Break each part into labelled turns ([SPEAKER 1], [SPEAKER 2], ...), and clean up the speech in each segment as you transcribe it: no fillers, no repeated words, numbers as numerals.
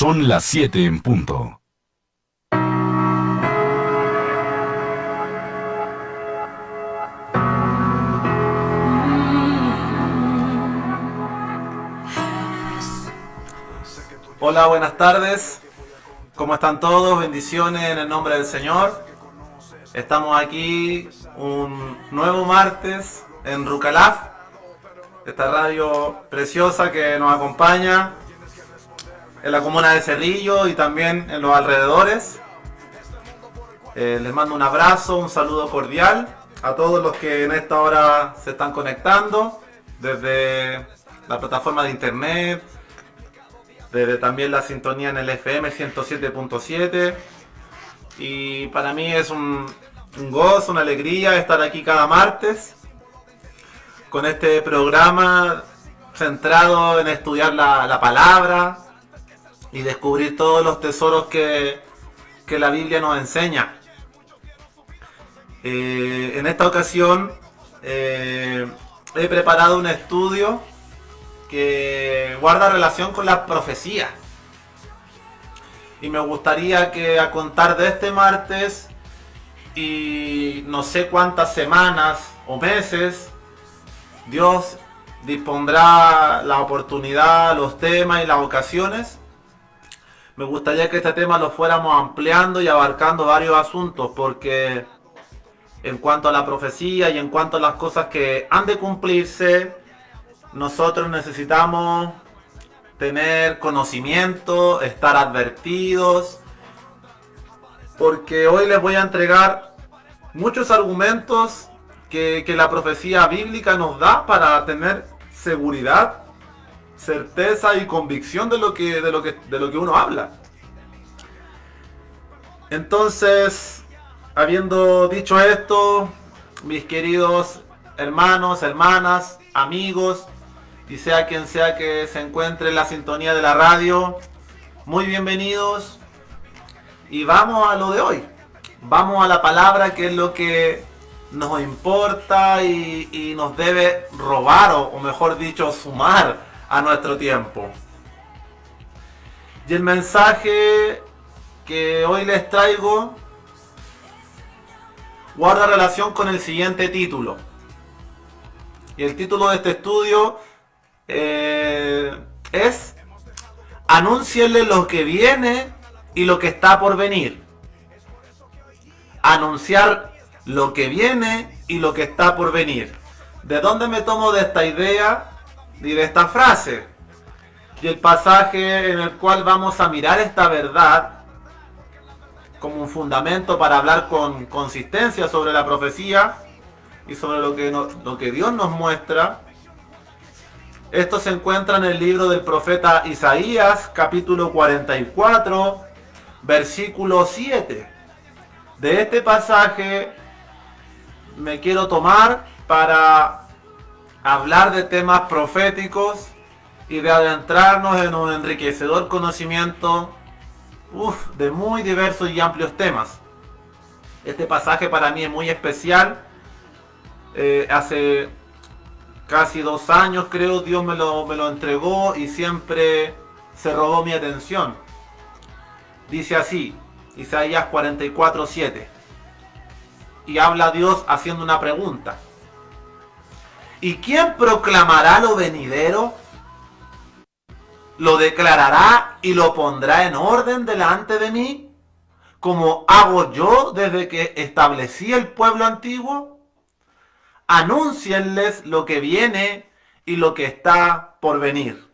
[SPEAKER 1] Son las 7 en punto.
[SPEAKER 2] Hola, buenas tardes. ¿Cómo están todos? Bendiciones en el nombre del Señor. Estamos aquí un nuevo martes en Rucalaf, esta radio preciosa que nos acompaña en la comuna de Cerrillo y también en los alrededores. Les mando un abrazo, un saludo cordial a todos los que en esta hora se están conectando desde la plataforma de internet, desde también la sintonía en el FM 107.7. Y para mí es un gozo, una alegría estar aquí cada martes con este programa centrado en estudiar la palabra y descubrir todos los tesoros que la Biblia nos enseña. En esta ocasión he preparado un estudio que guarda relación con las profecías. Y me gustaría que a contar de este martes y no sé cuántas semanas o meses, Dios dispondrá la oportunidad, los temas y las ocasiones. Me gustaría que este tema lo fuéramos ampliando y abarcando varios asuntos, porque en cuanto a la profecía y en cuanto a las cosas que han de cumplirse, nosotros necesitamos tener conocimiento, estar advertidos, porque hoy les voy a entregar muchos argumentos que la profecía bíblica nos da para tener seguridad, certeza y convicción de lo que uno habla. Entonces, habiendo dicho esto, mis queridos hermanos, hermanas, amigos, y sea quien sea que se encuentre en la sintonía de la radio, muy bienvenidos. Y vamos a lo de hoy. Vamos a la palabra, que es lo que nos importa y nos debe robar, o mejor dicho, sumar a nuestro tiempo. Y el mensaje que hoy les traigo guarda relación con el siguiente título. Y el título de este estudio es Anúncienle lo que viene y lo que está por venir. Anunciar lo que viene y lo que está por venir. ¿De dónde me tomo de esta idea y de esta frase? Y el pasaje en el cual vamos a mirar esta verdad como un fundamento para hablar con consistencia sobre la profecía y sobre lo que Dios nos muestra. Esto se encuentra en el libro del profeta Isaías, capítulo 44, versículo 7. De este pasaje me quiero tomar para hablar de temas proféticos y de adentrarnos en un enriquecedor conocimiento de muy diversos y amplios temas. Este pasaje para mí es muy especial. Hace casi 2 años, creo, Dios me lo entregó y siempre se robó mi atención. Dice así, Isaías 44:7. Y habla Dios haciendo una pregunta. ¿Y quién proclamará lo venidero? ¿Lo declarará y lo pondrá en orden delante de mí, como hago yo desde que establecí el pueblo antiguo? Anúncienles lo que viene y lo que está por venir.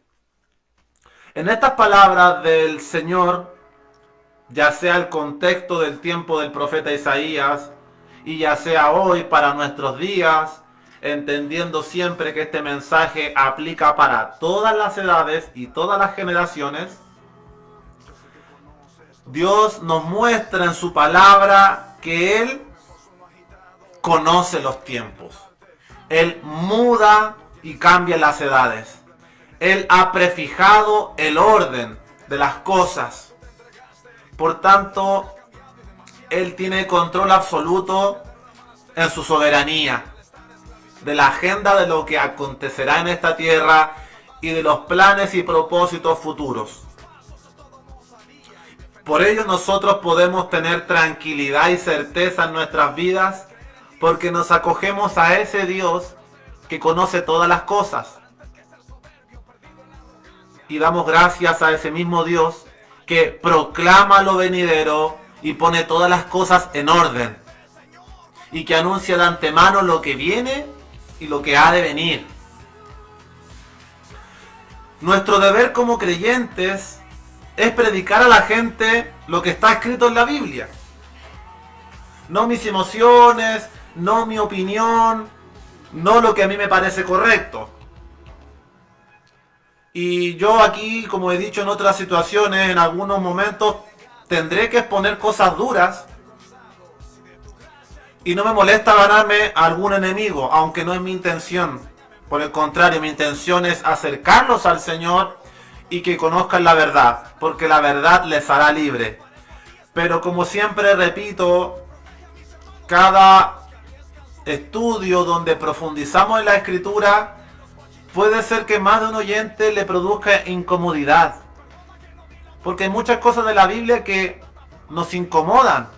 [SPEAKER 2] En estas palabras del Señor, ya sea el contexto del tiempo del profeta Isaías y ya sea hoy para nuestros días, entendiendo siempre que este mensaje aplica para todas las edades y todas las generaciones, Dios nos muestra en su palabra que Él conoce los tiempos. Él muda y cambia las edades. Él ha prefijado el orden de las cosas. Por tanto, Él tiene control absoluto en su soberanía de la agenda de lo que acontecerá en esta tierra y de los planes y propósitos futuros. Por ello nosotros podemos tener tranquilidad y certeza en nuestras vidas porque nos acogemos a ese Dios que conoce todas las cosas. Y damos gracias a ese mismo Dios que proclama lo venidero y pone todas las cosas en orden. Y que anuncia de antemano lo que viene y lo que ha de venir. Nuestro deber como creyentes es predicar a la gente lo que está escrito en la Biblia. No mis emociones, no mi opinión, no lo que a mí me parece correcto. Y yo aquí, como he dicho en otras situaciones, en algunos momentos tendré que exponer cosas duras. Y no me molesta ganarme a algún enemigo, aunque no es mi intención. Por el contrario, mi intención es acercarlos al Señor y que conozcan la verdad, porque la verdad les hará libre. Pero como siempre repito, cada estudio donde profundizamos en la Escritura, puede ser que más de un oyente le produzca incomodidad. Porque hay muchas cosas de la Biblia que nos incomodan.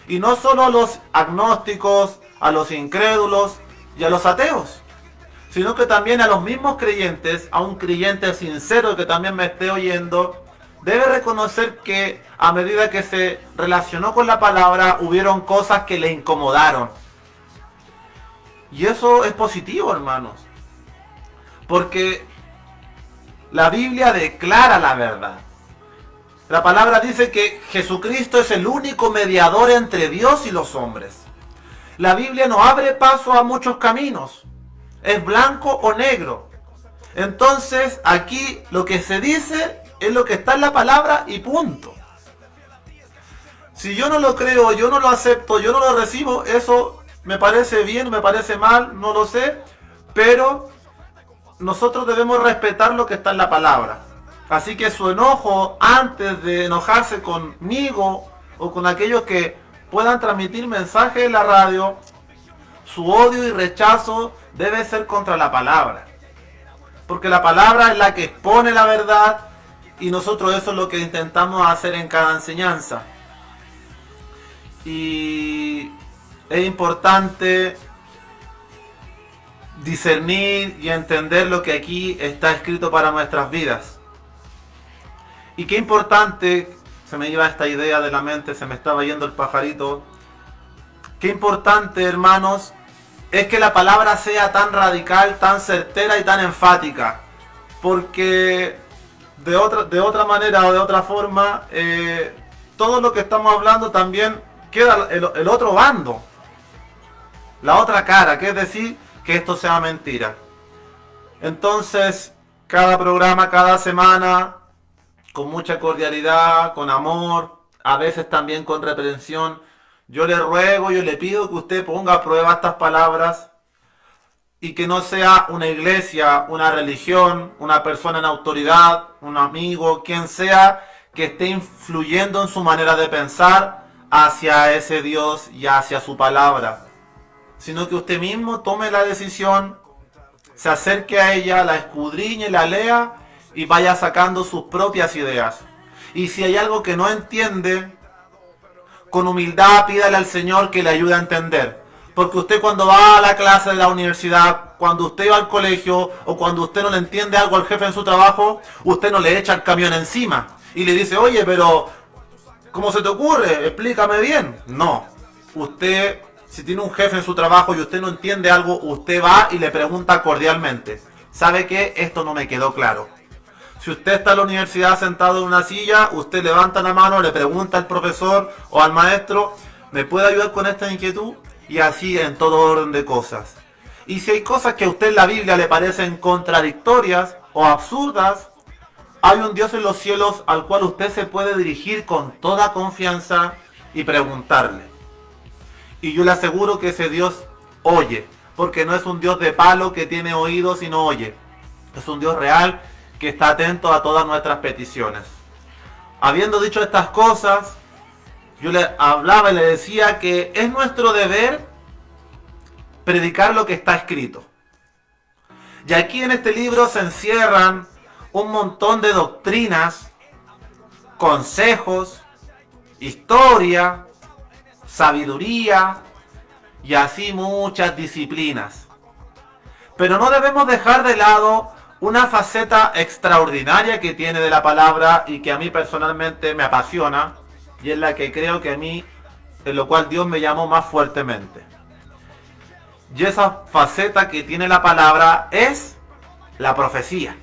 [SPEAKER 2] Y no solo a los agnósticos, a los incrédulos y a los ateos, sino que también a los mismos creyentes, a un creyente sincero que también me esté oyendo, debe reconocer que a medida que se relacionó con la palabra, hubieron cosas que le incomodaron. Y eso es positivo, hermanos. Porque la Biblia declara la verdad. La palabra dice que Jesucristo es el único mediador entre Dios y los hombres. La Biblia no abre paso a muchos caminos. Es blanco o negro. Entonces aquí lo que se dice es lo que está en la palabra y punto. Si yo no lo creo, yo no lo acepto, yo no lo recibo, eso me parece bien, me parece mal, no lo sé. Pero nosotros debemos respetar lo que está en la palabra. Así que su enojo, antes de enojarse conmigo o con aquellos que puedan transmitir mensajes en la radio, su odio y rechazo debe ser contra la palabra. Porque la palabra es la que expone la verdad y nosotros eso es lo que intentamos hacer en cada enseñanza. Y es importante discernir y entender lo que aquí está escrito para nuestras vidas. Y qué importante, se me iba esta idea de la mente, se me estaba yendo el pajarito. Qué importante, hermanos, es que la palabra sea tan radical, tan certera y tan enfática. Porque de otra manera o de otra forma, todo lo que estamos hablando también queda el otro bando. La otra cara, que es decir, que esto sea mentira. Entonces, cada programa, cada semana, con mucha cordialidad, con amor, a veces también con reprensión, yo le ruego, yo le pido que usted ponga a prueba estas palabras y que no sea una iglesia, una religión, una persona en autoridad, un amigo, quien sea que esté influyendo en su manera de pensar hacia ese Dios y hacia su palabra, sino que usted mismo tome la decisión, se acerque a ella, la escudriñe, la lea y vaya sacando sus propias ideas. Y si hay algo que no entiende, con humildad pídale al Señor que le ayude a entender. Porque usted cuando va a la clase de la universidad, cuando usted va al colegio o cuando usted no le entiende algo al jefe en su trabajo, usted no le echa el camión encima y le dice, oye, pero ¿cómo se te ocurre? Explícame bien. No, usted, si tiene un jefe en su trabajo y usted no entiende algo, usted va y le pregunta cordialmente, ¿sabe qué? Esto no me quedó claro. Si usted está en la universidad sentado en una silla, usted levanta la mano, le pregunta al profesor o al maestro, ¿me puede ayudar con esta inquietud? Y así en todo orden de cosas. Y si hay cosas que a usted en la Biblia le parecen contradictorias o absurdas, hay un Dios en los cielos al cual usted se puede dirigir con toda confianza y preguntarle. Y yo le aseguro que ese Dios oye, porque no es un Dios de palo que tiene oídos y no oye. Es un Dios real que está atento a todas nuestras peticiones. Habiendo dicho estas cosas, yo le hablaba y le decía que es nuestro deber predicar lo que está escrito. Y aquí en este libro se encierran un montón de doctrinas, consejos, historia, sabiduría y así muchas disciplinas. Pero no debemos dejar de lado una faceta extraordinaria que tiene de la palabra y que a mí personalmente me apasiona, y es la que creo que a mí, en lo cual Dios me llamó más fuertemente. Y esa faceta que tiene la palabra es la profecía.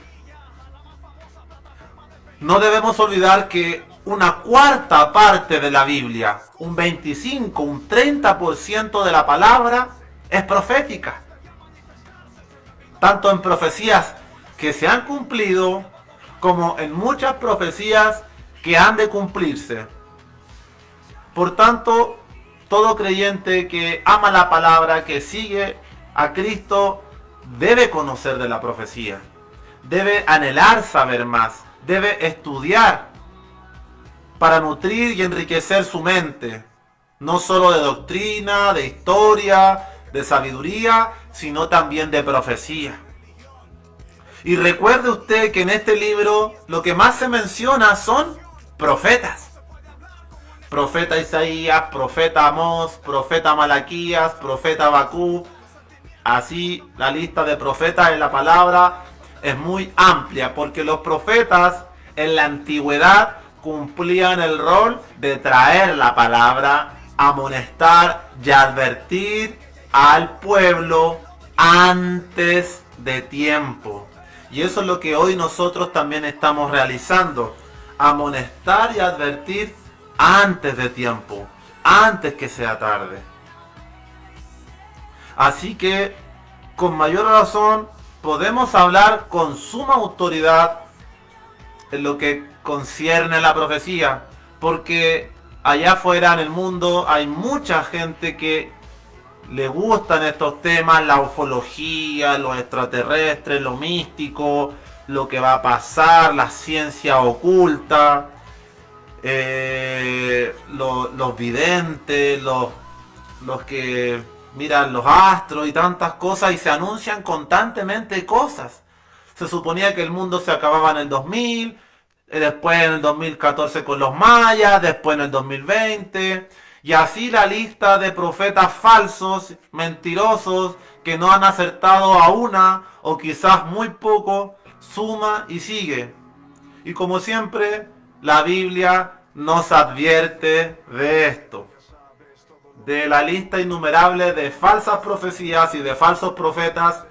[SPEAKER 2] No debemos olvidar que una cuarta parte de la Biblia, un 25, un 30% de la palabra es profética. Tanto en profecías que se han cumplido como en muchas profecías que han de cumplirse. Por tanto, todo creyente que ama la palabra, que sigue a Cristo, debe conocer de la profecía, debe anhelar saber más, debe estudiar para nutrir y enriquecer su mente, no solo de doctrina, de historia, de sabiduría, sino también de profecía. Y recuerde usted que en este libro lo que más se menciona son profetas. Profeta Isaías, profeta Amós, profeta Malaquías, profeta Habacuc. Así la lista de profetas en la palabra es muy amplia, porque los profetas en la antigüedad cumplían el rol de traer la palabra, amonestar y advertir al pueblo antes de tiempo. Y eso es lo que hoy nosotros también estamos realizando, amonestar y advertir antes de tiempo, antes que sea tarde. Así que, con mayor razón, podemos hablar con suma autoridad en lo que concierne a la profecía, porque allá afuera en el mundo hay mucha gente que le gustan estos temas, la ufología, los extraterrestres, lo místico, lo que va a pasar, la ciencia oculta, los videntes, los que miran los astros y tantas cosas, y se anuncian constantemente cosas. Se suponía que el mundo se acababa en el 2000, después en el 2014 con los mayas, después en el 2020, y así la lista de profetas falsos, mentirosos, que no han acertado a una o quizás muy poco, suma y sigue. Y como siempre, la Biblia nos advierte de esto, de la lista innumerable de falsas profecías y de falsos profetas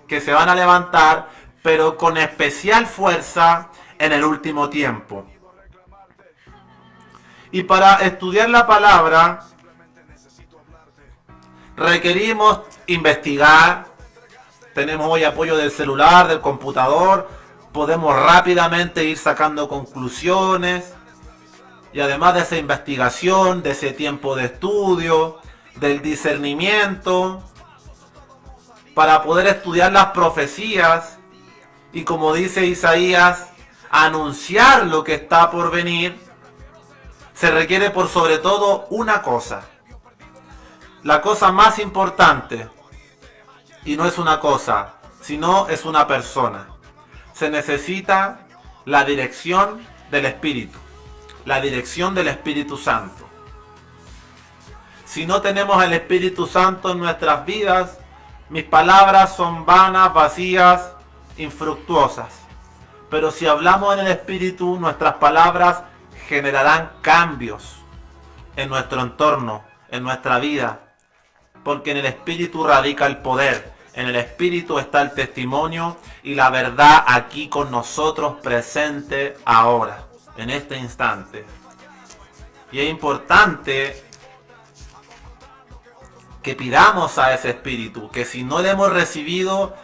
[SPEAKER 2] que se van a levantar, pero con especial fuerza en el último tiempo. Y para estudiar la palabra requerimos investigar. Tenemos hoy apoyo del celular, del computador. Podemos rápidamente ir sacando conclusiones. Y además de esa investigación, de ese tiempo de estudio, del discernimiento, para poder estudiar las profecías y, como dice Isaías, anunciar lo que está por venir, se requiere por sobre todo una cosa. La cosa más importante, y no es una cosa, sino es una persona. Se necesita la dirección del Espíritu, la dirección del Espíritu Santo. Si no tenemos el Espíritu Santo en nuestras vidas, mis palabras son vanas, vacías, infructuosas. Pero si hablamos en el Espíritu, nuestras palabras generarán cambios en nuestro entorno, en nuestra vida, porque en el Espíritu radica el poder, en el Espíritu está el testimonio y la verdad aquí con nosotros presente ahora, en este instante. Y es importante que pidamos a ese Espíritu, que si no le hemos recibido,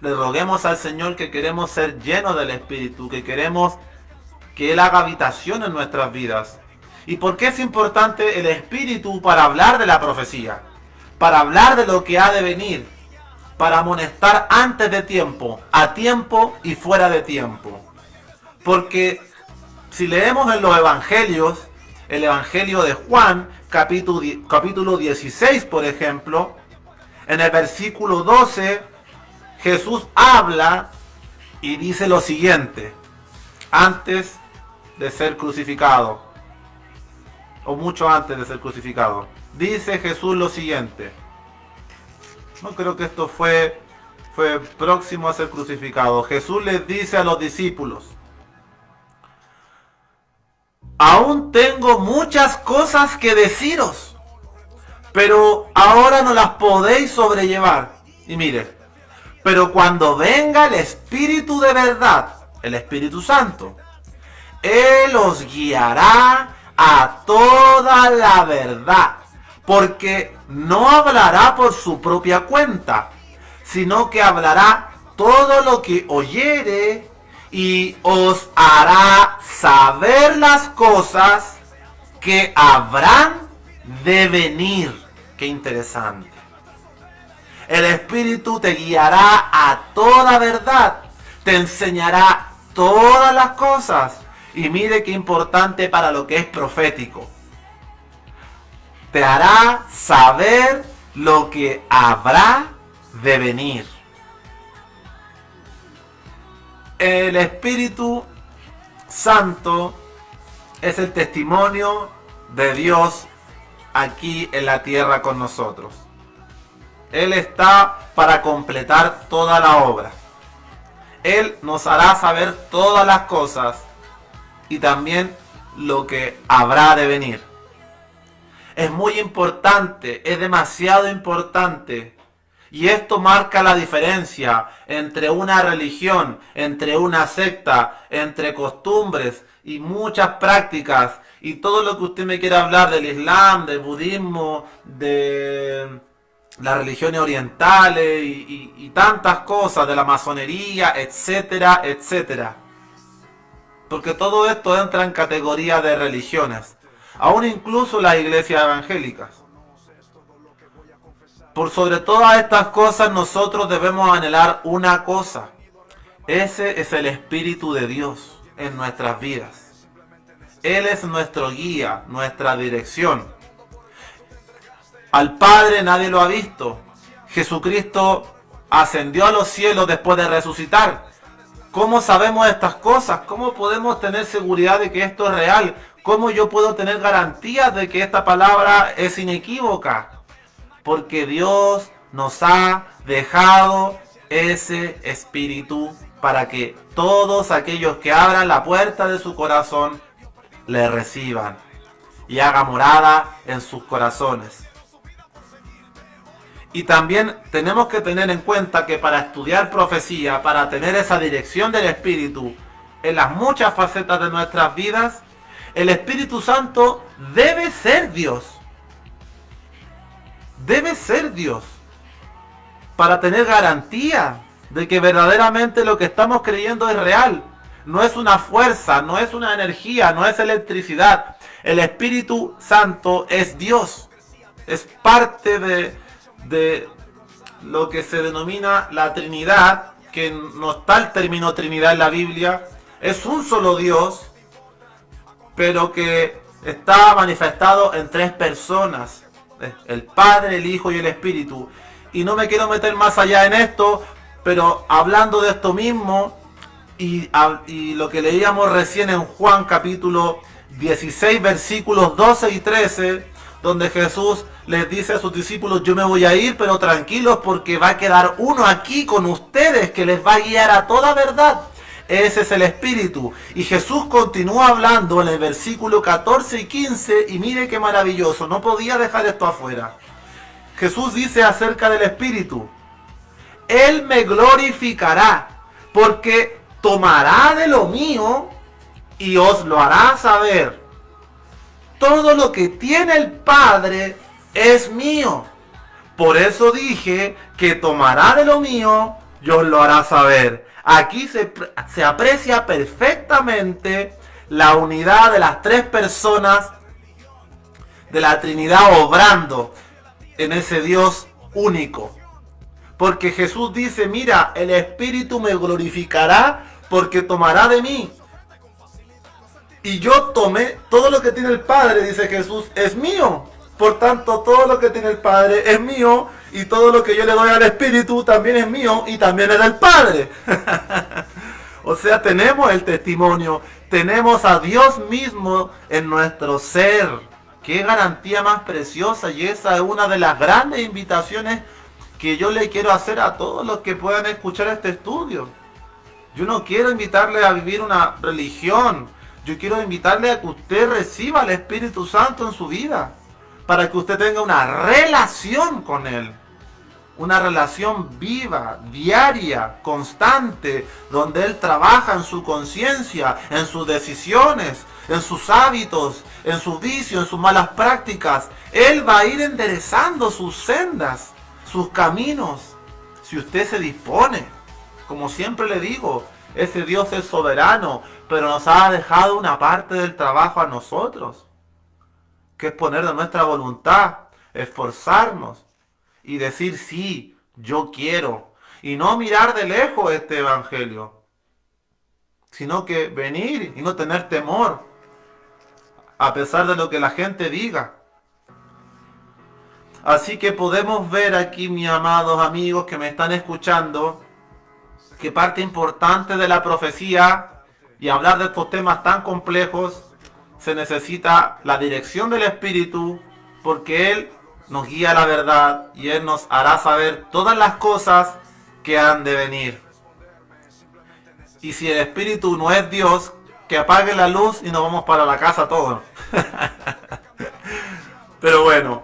[SPEAKER 2] le roguemos al Señor que queremos ser llenos del Espíritu, que queremos que Él haga habitación en nuestras vidas. ¿Y por qué es importante el Espíritu para hablar de la profecía? Para hablar de lo que ha de venir, para amonestar antes de tiempo, a tiempo y fuera de tiempo. Porque si leemos en los evangelios, el evangelio de Juan, capítulo 16, por ejemplo, en el versículo 12, Jesús habla y dice lo siguiente, antes de ser crucificado. o mucho antes de ser crucificado. Dice Jesús lo siguiente. No creo que esto fue próximo a ser crucificado. Jesús les dice a los discípulos: aún tengo muchas cosas que deciros, pero ahora no las podéis sobrellevar. Y mire, pero cuando venga el Espíritu de verdad, el Espíritu Santo, Él os guiará a toda la verdad, porque no hablará por su propia cuenta, sino que hablará todo lo que oyere y os hará saber las cosas que habrán de venir. Qué interesante. El Espíritu te guiará a toda verdad, te enseñará todas las cosas. Y mire qué importante para lo que es profético. Te hará saber lo que habrá de venir. El Espíritu Santo es el testimonio de Dios aquí en la tierra con nosotros. Él está para completar toda la obra. Él nos hará saber todas las cosas y también lo que habrá de venir. Es muy importante, es demasiado importante. Y esto marca la diferencia entre una religión, entre una secta, entre costumbres y muchas prácticas. Y todo lo que usted me quiera hablar del Islam, del budismo, de las religiones orientales y tantas cosas, de la masonería, etcétera, etcétera. Porque todo esto entra en categoría de religiones. Aún incluso las iglesias evangélicas. Por sobre todas estas cosas nosotros debemos anhelar una cosa. Ese es el Espíritu de Dios en nuestras vidas. Él es nuestro guía, nuestra dirección. Al Padre nadie lo ha visto. Jesucristo ascendió a los cielos después de resucitar. ¿Cómo sabemos estas cosas? ¿Cómo podemos tener seguridad de que esto es real? ¿Cómo yo puedo tener garantías de que esta palabra es inequívoca? Porque Dios nos ha dejado ese Espíritu para que todos aquellos que abran la puerta de su corazón le reciban y haga morada en sus corazones. Y también tenemos que tener en cuenta que para estudiar profecía, para tener esa dirección del Espíritu en las muchas facetas de nuestras vidas, el Espíritu Santo debe ser Dios. Debe ser Dios. Para tener garantía de que verdaderamente lo que estamos creyendo es real. No es una fuerza, no es una energía, no es electricidad. El Espíritu Santo es Dios. Es parte de lo que se denomina la Trinidad, que no está el término Trinidad en la Biblia. Es un solo Dios, pero que está manifestado en tres personas: el Padre, el Hijo y el Espíritu. Y no me quiero meter más allá en esto, pero hablando de esto mismo y lo que leíamos recién en Juan capítulo 16 versículos 12 y 13, donde Jesús les dice a sus discípulos: yo me voy a ir, pero tranquilos, porque va a quedar uno aquí con ustedes que les va a guiar a toda verdad. Ese es el Espíritu. Y Jesús continúa hablando en el versículo 14 y 15, y mire qué maravilloso, no podía dejar esto afuera. Jesús dice acerca del Espíritu: Él me glorificará, porque tomará de lo mío y os lo hará saber. Todo lo que tiene el Padre es mío. Por eso dije que tomará de lo mío y os lo hará saber. Aquí se aprecia perfectamente la unidad de las tres personas de la Trinidad obrando en ese Dios único. Porque Jesús dice: mira, el Espíritu me glorificará porque tomará de mí. Y yo tomé todo lo que tiene el Padre, dice Jesús, es mío. Por tanto, todo lo que tiene el Padre es mío, y todo lo que yo le doy al Espíritu también es mío y también es del Padre. O sea, tenemos el testimonio, tenemos a Dios mismo en nuestro ser, Qué garantía más preciosa, y esa es una de las grandes invitaciones que yo le quiero hacer a todos los que puedan escuchar este estudio. Yo no quiero invitarle a vivir una religión, yo quiero invitarle a que usted reciba al Espíritu Santo en su vida, para que usted tenga una relación con Él. Una relación viva, diaria, constante, donde Él trabaja en su conciencia, en sus decisiones, en sus hábitos, en sus vicios, en sus malas prácticas. Él va a ir enderezando sus sendas, sus caminos, si usted se dispone. Como siempre le digo, ese Dios es soberano, pero nos ha dejado una parte del trabajo a nosotros, que es poner de nuestra voluntad, esforzarnos y decir sí, yo quiero, y no mirar de lejos este evangelio, sino que venir y no tener temor, a pesar de lo que la gente diga. Así que podemos ver aquí, mis amados amigos que me están escuchando, que parte importante de la profecía y hablar de estos temas tan complejos, se necesita la dirección del Espíritu, porque Él nos guía a la verdad y Él nos hará saber todas las cosas que han de venir. Y si el Espíritu no es Dios, que apague la luz y nos vamos para la casa todos. Pero bueno,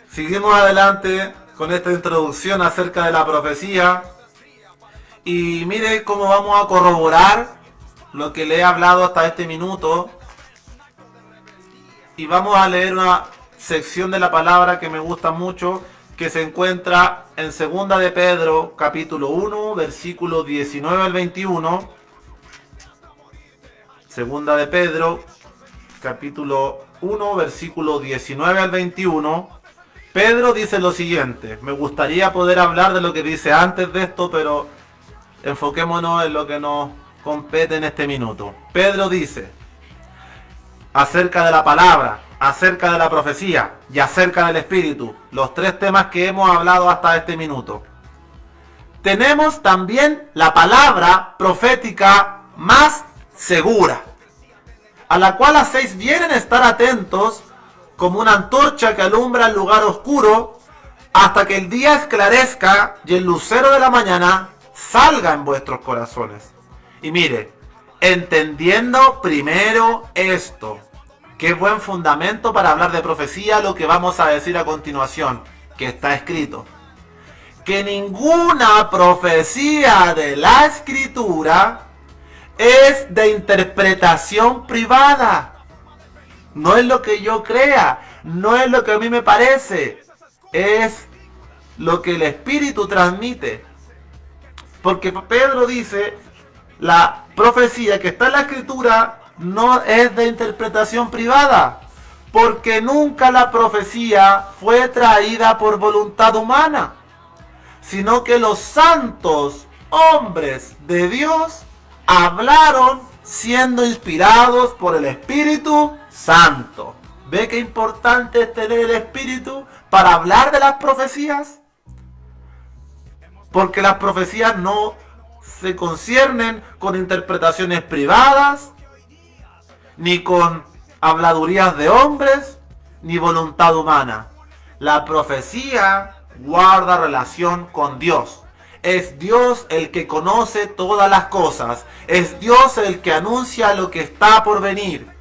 [SPEAKER 2] seguimos adelante con esta introducción acerca de la profecía. Y mire cómo vamos a corroborar lo que le he hablado hasta este minuto. Y vamos a leer una sección de la palabra que me gusta mucho, que se encuentra en Segunda de Pedro, capítulo 1, versículos 19 al 21. Segunda de Pedro, capítulo 1, versículo 19 al 21. Pedro dice lo siguiente. Me gustaría poder hablar de lo que dice antes de esto, pero enfoquémonos en lo que nos compete en este minuto. Pedro dice, acerca de la palabra, acerca de la profecía y acerca del Espíritu, los tres temas que hemos hablado hasta este minuto. Tenemos también la palabra profética más segura, a la cual hacéis bien en estar atentos, como una antorcha que alumbra el lugar oscuro, hasta que el día esclarezca y el lucero de la mañana salga en vuestros corazones. Y mire, entendiendo primero esto, qué buen fundamento para hablar de profecía, lo que vamos a decir a continuación, que está escrito. Que ninguna profecía de la Escritura es de interpretación privada. No es lo que yo crea, no es lo que a mí me parece, es lo que el Espíritu transmite. Porque Pedro dice, la profecía que está en la Escritura no es de interpretación privada, porque nunca la profecía fue traída por voluntad humana, sino que los santos hombres de Dios hablaron siendo inspirados por el Espíritu Santo. ¿Ve qué importante es tener el Espíritu para hablar de las profecías? Porque las profecías no se conciernen con interpretaciones privadas, ni con habladurías de hombres, ni voluntad humana. La profecía guarda relación con Dios. Es Dios el que conoce todas las cosas. Es Dios el que anuncia lo que está por venir.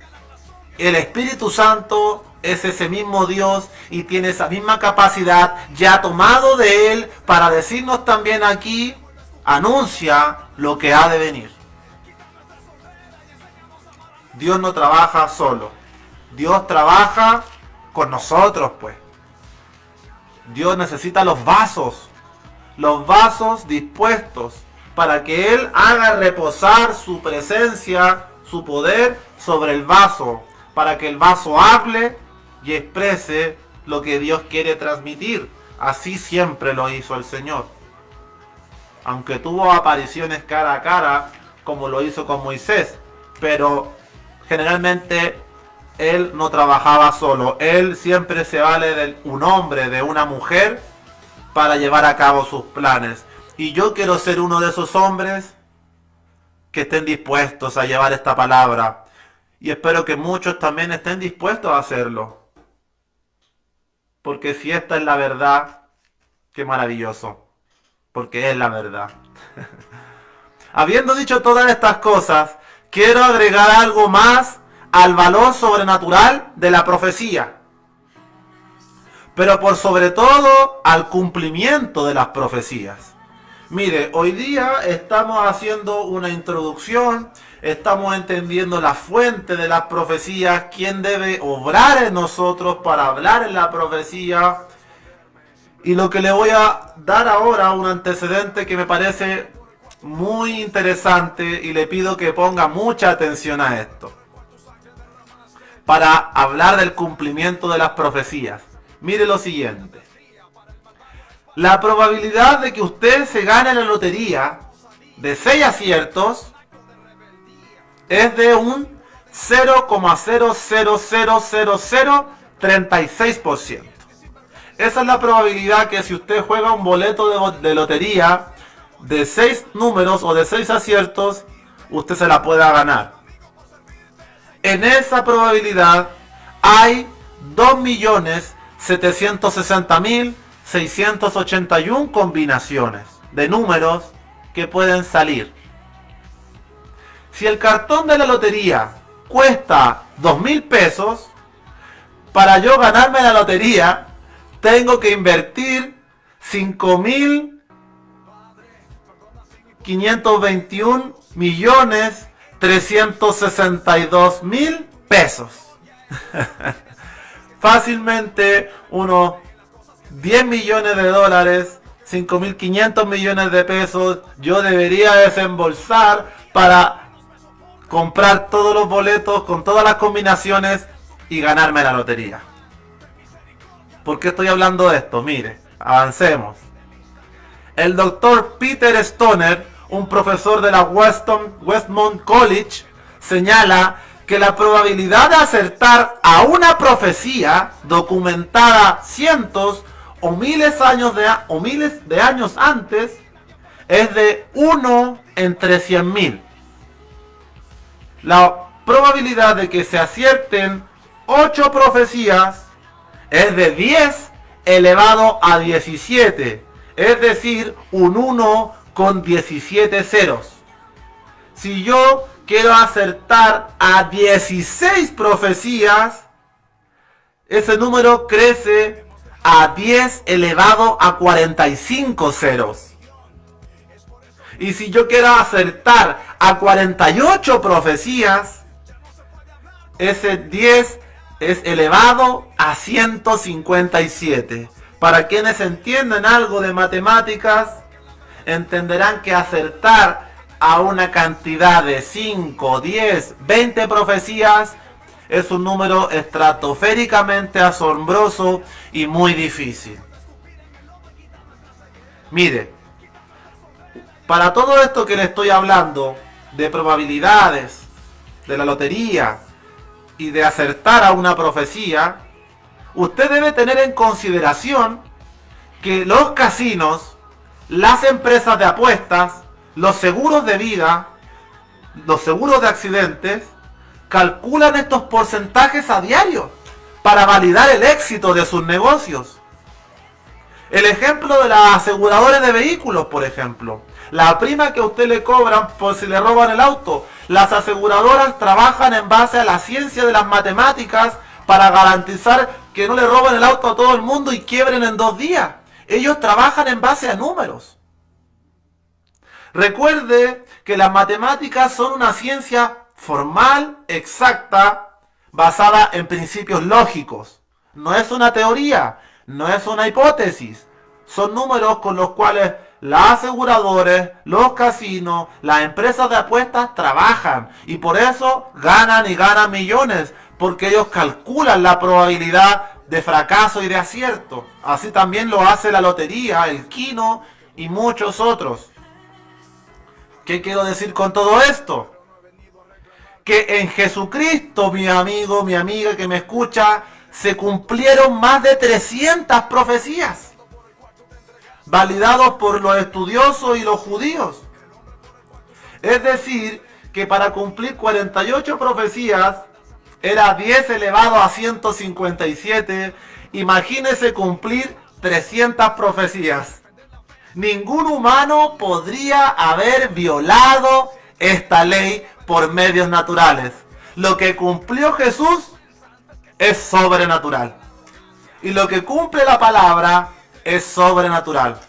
[SPEAKER 2] El Espíritu Santo es ese mismo Dios y tiene esa misma capacidad, ya tomado de Él, para decirnos también aquí, anuncia lo que ha de venir. Dios no trabaja solo. Dios trabaja con nosotros, pues. Dios necesita los vasos dispuestos para que Él haga reposar su presencia, su poder sobre el vaso, para que el vaso hable y exprese lo que Dios quiere transmitir. Así siempre lo hizo el Señor. Aunque tuvo apariciones cara a cara, como lo hizo con Moisés, pero generalmente Él no trabajaba solo. Él siempre se vale de un hombre, de una mujer, para llevar a cabo sus planes. Y yo quiero ser uno de esos hombres que estén dispuestos a llevar esta palabra. Y espero que muchos también estén dispuestos a hacerlo. Porque si esta es la verdad, qué maravilloso. Porque es la verdad. Habiendo dicho todas estas cosas, quiero agregar algo más al valor sobrenatural de la profecía. Pero por sobre todo al cumplimiento de las profecías. Mire, hoy día estamos haciendo una introducción, estamos entendiendo la fuente de las profecías, quién debe obrar en nosotros para hablar en la profecía. Y lo que le voy a dar ahora, un antecedente que me parece muy interesante y le pido que ponga mucha atención a esto. Para hablar del cumplimiento de las profecías. Mire lo siguiente. La probabilidad de que usted se gane la lotería de 6 aciertos es de un 0,0000036%. Esa es la probabilidad que si usted juega un boleto de lotería de 6 números o de 6 aciertos, usted se la pueda ganar. En esa probabilidad hay 2.760.681 combinaciones de números que pueden salir. Si el cartón de la lotería cuesta 2.000 pesos, para yo ganarme la lotería tengo que invertir 5.521.362.000 pesos. Fácilmente unos 10 millones de dólares, 5.500 millones de pesos yo debería desembolsar para comprar todos los boletos con todas las combinaciones y ganarme la lotería. ¿Por qué estoy hablando de esto? Mire, avancemos. El doctor Peter Stoner, un profesor de la Westmont College, señala que la probabilidad de acertar a una profecía documentada cientos o miles de años antes es de 1 entre 100.000. La probabilidad de que se acierten 8 profecías es de 10 elevado a 17, es decir, un 1 con 17 ceros. Si yo quiero acertar a 16 profecías, ese número crece a 10 elevado a 45 ceros. Y si yo quiero acertar a 48 profecías, ese 10 es elevado a 157. Para quienes entienden algo de matemáticas, entenderán que acertar a una cantidad de 5, 10, 20 profecías es un número estratosféricamente asombroso y muy difícil. Mire, para todo esto que le estoy hablando, de probabilidades, de la lotería y de acertar a una profecía, usted debe tener en consideración que los casinos, las empresas de apuestas, los seguros de vida, los seguros de accidentes, calculan estos porcentajes a diario para validar el éxito de sus negocios. El ejemplo de las aseguradoras de vehículos, por ejemplo. La prima que a usted le cobran por si le roban el auto. Las aseguradoras trabajan en base a la ciencia de las matemáticas para garantizar que no le roben el auto a todo el mundo y quiebren en 2 días. Ellos trabajan en base a números. Recuerde que las matemáticas son una ciencia formal, exacta, basada en principios lógicos. No es una teoría, no es una hipótesis. Son números con los cuales las aseguradoras, los casinos, las empresas de apuestas trabajan. Y por eso ganan y ganan millones. Porque ellos calculan la probabilidad de fracaso y de acierto. Así también lo hace la lotería, el quino y muchos otros. ¿Qué quiero decir con todo esto? Que en Jesucristo, mi amigo, mi amiga que me escucha, se cumplieron más de 300 profecías, validados por los estudiosos y los judíos. Es decir, que para cumplir 48 profecías era 10 elevado a 157. Imagínese cumplir 300 profecías. Ningún humano podría haber violado esta ley por medios naturales. Lo que cumplió Jesús es sobrenatural. Y lo que cumple la palabra es sobrenatural.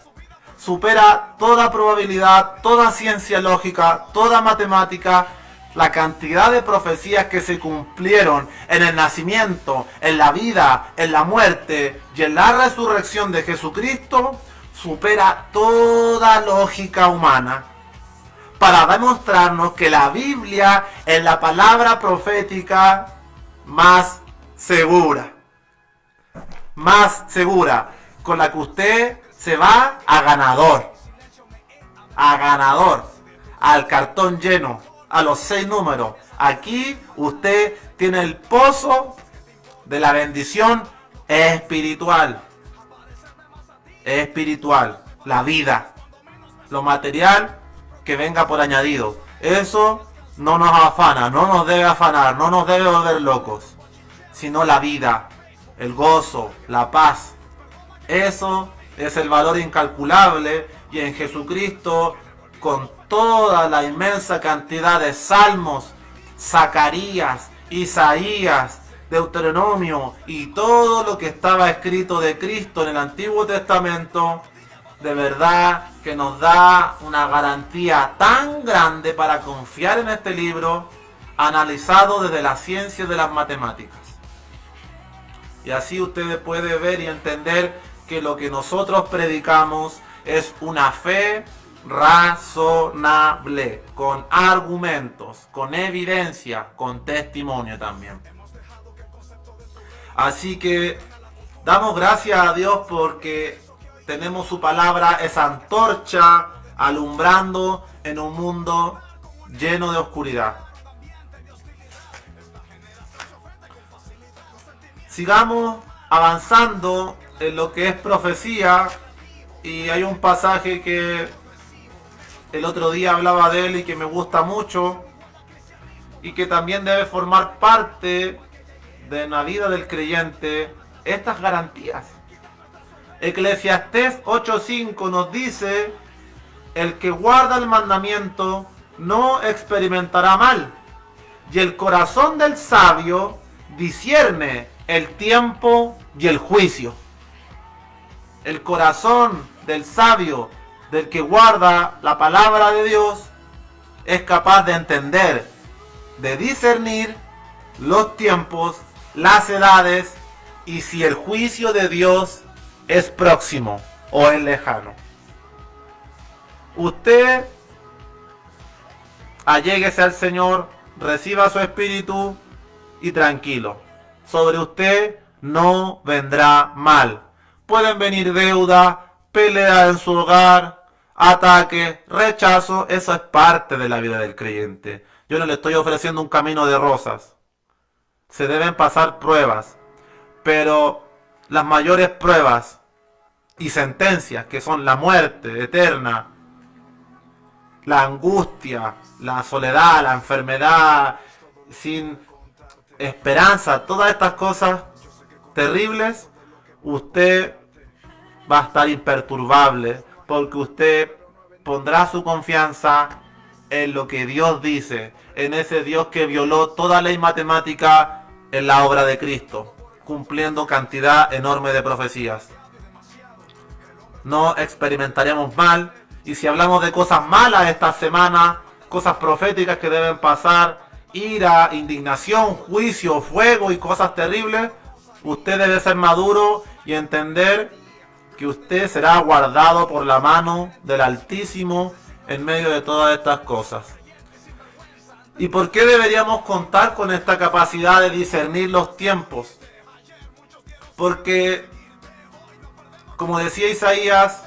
[SPEAKER 2] Supera toda probabilidad, toda ciencia lógica, toda matemática. La cantidad de profecías que se cumplieron en el nacimiento, en la vida, en la muerte y en la resurrección de Jesucristo supera toda lógica humana, para demostrarnos que la Biblia es la palabra profética más segura, con la que usted se va a ganador, al cartón lleno, a los 6 números. Aquí usted tiene el pozo de la bendición espiritual, la vida, lo material que venga por añadido. Eso no nos afana, no nos debe afanar, no nos debe volver locos, sino la vida, el gozo, la paz. Eso es el valor incalculable, y en Jesucristo, con toda la inmensa cantidad de salmos, Zacarías, Isaías, Deuteronomio y todo lo que estaba escrito de Cristo en el Antiguo Testamento, de verdad que nos da una garantía tan grande para confiar en este libro, analizado desde la ciencia de las matemáticas. Y así usted puede ver y entender que lo que nosotros predicamos es una fe razonable, con argumentos, con evidencia, con testimonio también. Así que damos gracias a Dios porque tenemos su palabra, esa antorcha alumbrando en un mundo lleno de oscuridad. Sigamos avanzando en lo que es profecía, y hay un pasaje que el otro día hablaba de él y que me gusta mucho y que también debe formar parte de la vida del creyente, estas garantías. Eclesiastés 8:5 nos dice: el que guarda el mandamiento no experimentará mal, y el corazón del sabio discierne el tiempo y el juicio. El corazón del sabio, del que guarda la palabra de Dios, es capaz de entender, de discernir los tiempos, las edades, y si el juicio de Dios es próximo o es lejano. Usted alléguese al Señor, reciba su espíritu y tranquilo. Sobre usted no vendrá mal. Pueden venir deudas, peleas en su hogar, ataques, rechazo. Eso es parte de la vida del creyente. Yo no le estoy ofreciendo un camino de rosas. Se deben pasar pruebas, pero las mayores pruebas y sentencias, que son la muerte eterna, la angustia, la soledad, la enfermedad sin esperanza, todas estas cosas terribles, usted va a estar imperturbable, porque usted pondrá su confianza en lo que Dios dice, en ese Dios que violó toda ley matemática en la obra de Cristo, cumpliendo cantidad enorme de profecías. No experimentaremos mal, y si hablamos de cosas malas esta semana, cosas proféticas que deben pasar, ira, indignación, juicio, fuego y cosas terribles, usted debe ser maduro y entender que usted será guardado por la mano del Altísimo en medio de todas estas cosas. ¿Y por qué deberíamos contar con esta capacidad de discernir los tiempos? Porque, como decía Isaías,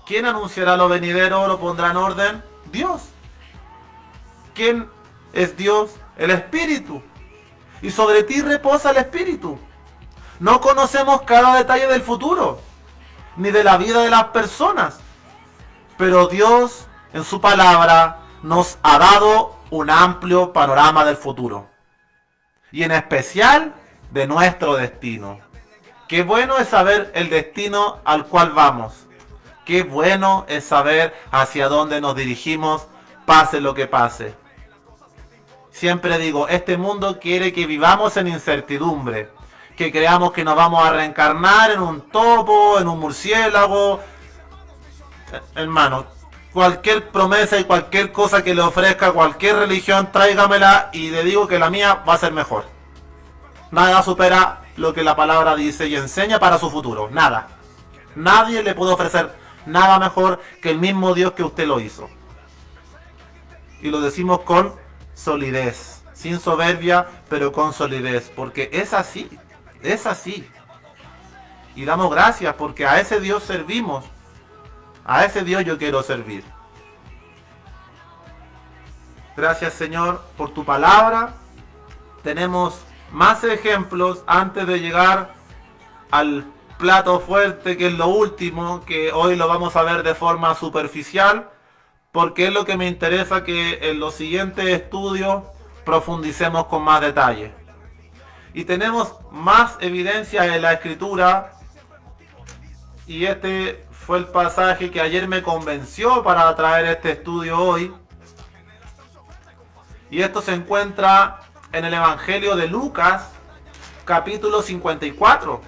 [SPEAKER 2] ¿quién anunciará lo venidero, lo pondrá en orden? Dios. ¿Quién es Dios? El Espíritu. Y sobre ti reposa el Espíritu. No conocemos cada detalle del futuro, ni de la vida de las personas, pero Dios en su palabra nos ha dado un amplio panorama del futuro. y en especial de nuestro destino. Qué bueno es saber el destino al cual vamos. Qué bueno es saber hacia dónde nos dirigimos, pase lo que pase. Siempre digo, este mundo quiere que vivamos en incertidumbre, que creamos que nos vamos a reencarnar en un topo, en un murciélago. Hermano, cualquier promesa y cualquier cosa que le ofrezca cualquier religión, tráigamela y le digo que la mía va a ser mejor. Nada supera lo que la palabra dice y enseña para su futuro. Nada. Nadie le puede ofrecer nada mejor que el mismo Dios que usted lo hizo. Y lo decimos con solidez, sin soberbia, pero con solidez, porque es así, es así. Y damos gracias porque a ese Dios servimos, a ese Dios yo quiero servir. Gracias, Señor, por tu palabra. Tenemos más ejemplos antes de llegar al plato fuerte, que es lo último, que hoy lo vamos a ver de forma superficial, porque es lo que me interesa que en los siguientes estudios profundicemos con más detalle. Y tenemos más evidencia en la Escritura, y este fue el pasaje que ayer me convenció para traer este estudio hoy. Y esto se encuentra en el Evangelio de Lucas, capítulo 54.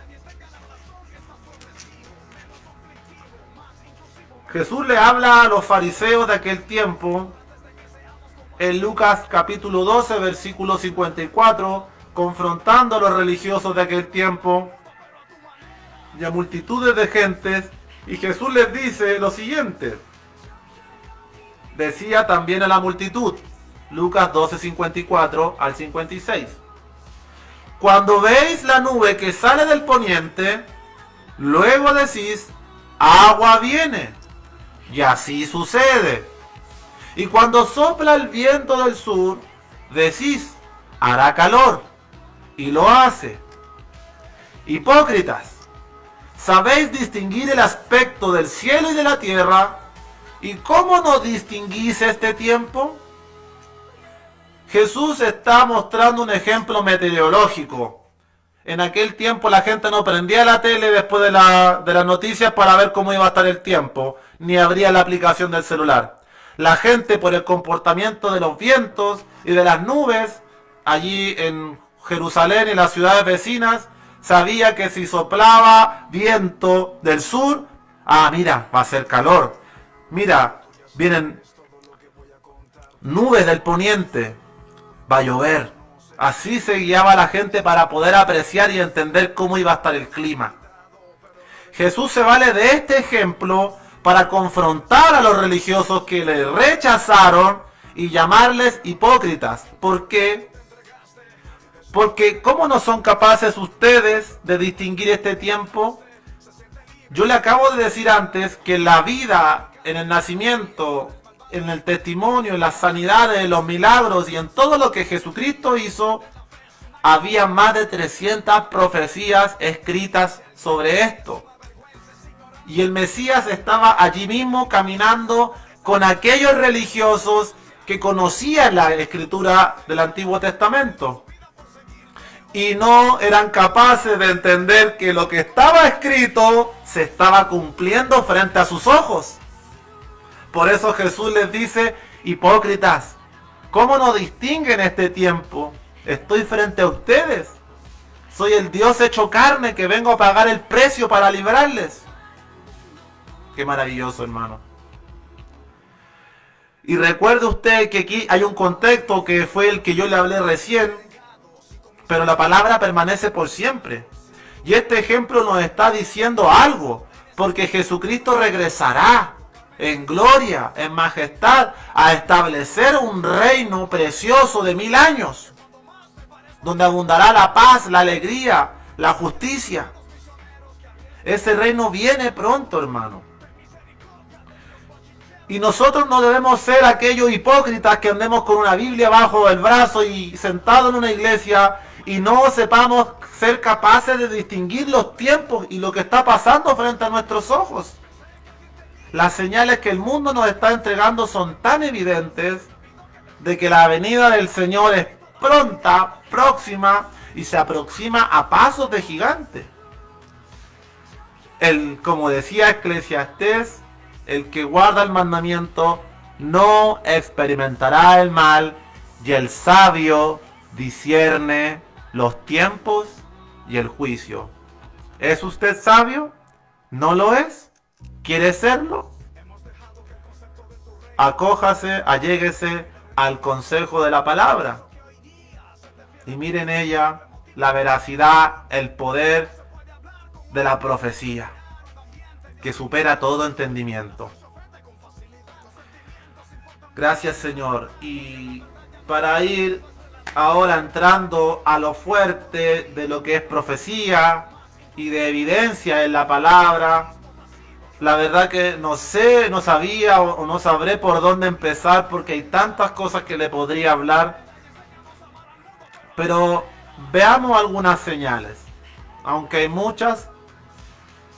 [SPEAKER 2] Jesús le habla a los fariseos de aquel tiempo, en Lucas capítulo 12, versículo 54, confrontando a los religiosos de aquel tiempo y a multitudes de gentes, y Jesús les dice lo siguiente. Decía también a la multitud, Lucas 12, 54 al 56. Cuando veis la nube que sale del poniente, luego decís, agua viene. Y así sucede. Y cuando sopla el viento del sur, decís, hará calor. Y lo hace. Hipócritas, ¿sabéis distinguir el aspecto del cielo y de la tierra? ¿Y cómo no distinguís este tiempo? Jesús está mostrando un ejemplo meteorológico. En aquel tiempo la gente no prendía la tele después de las noticias para ver cómo iba a estar el tiempo, ni abría la aplicación del celular. La gente, por el comportamiento de los vientos y de las nubes, allí en Jerusalén y las ciudades vecinas, sabía que si soplaba viento del sur, mira, va a ser calor. Mira, vienen nubes del poniente, va a llover. Así se guiaba la gente para poder apreciar y entender cómo iba a estar el clima. Jesús se vale de este ejemplo para confrontar a los religiosos que le rechazaron y llamarles hipócritas. ¿Por qué? Porque ¿cómo no son capaces ustedes de distinguir este tiempo? Yo le acabo de decir antes que en la vida, en el nacimiento, en el testimonio, en las sanidades, en los milagros y en todo lo que Jesucristo hizo, había más de 300 profecías escritas sobre esto. Y el Mesías estaba allí mismo caminando con aquellos religiosos que conocían la escritura del Antiguo Testamento. Y no eran capaces de entender que lo que estaba escrito se estaba cumpliendo frente a sus ojos. Por eso Jesús les dice, hipócritas, ¿cómo no distinguen este tiempo? Estoy frente a ustedes. Soy el Dios hecho carne que vengo a pagar el precio para librarles. Qué maravilloso, hermano. Y recuerde usted que aquí hay un contexto que fue el que yo le hablé recién, pero la palabra permanece por siempre. Y este ejemplo nos está diciendo algo, porque Jesucristo regresará en gloria, en majestad, a establecer un reino precioso de 1000 años, donde abundará la paz, la alegría, la justicia. Ese reino viene pronto, hermano. Y nosotros no debemos ser aquellos hipócritas que andemos con una Biblia bajo el brazo y sentados en una iglesia y no sepamos ser capaces de distinguir los tiempos y lo que está pasando frente a nuestros ojos. Las señales que el mundo nos está entregando son tan evidentes de que la venida del Señor es pronta, próxima y se aproxima a pasos de gigante. Como decía Eclesiastés, el que guarda el mandamiento no experimentará el mal, y el sabio discierne los tiempos y el juicio. ¿Es usted sabio? ¿No lo es? ¿Quiere serlo? Acójase, alléguese al consejo de la palabra y mire en ella la veracidad, el poder de la profecía que supera todo entendimiento. Gracias, Señor. Y para ir ahora entrando a lo fuerte de lo que es profecía y de evidencia en la palabra, la verdad que no sé, no sabía o no sabré por dónde empezar, porque hay tantas cosas que le podría hablar. Pero veamos algunas señales, aunque hay muchas,